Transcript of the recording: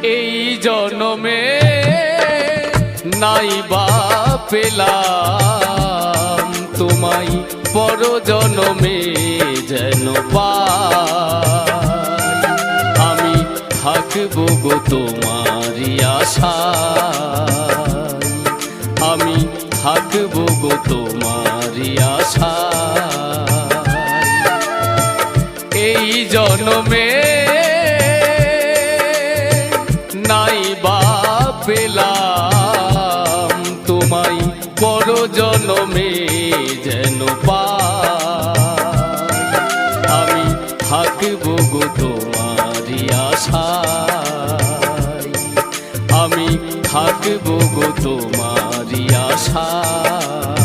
এই জনমে নাই বা পেলাম তোমায়, পর জনমে যেন পাই। আমি থাকবো গো তোমারই আশায়, আমি থাকবো গো তোমারই আশায়। এই জনমে নাই বা পেলাম তোমায়, পর জনমে যেন পাই। আমি থাকবো গো তোমারই আশায়, আমি থাকবো গো তোমারই আশায়।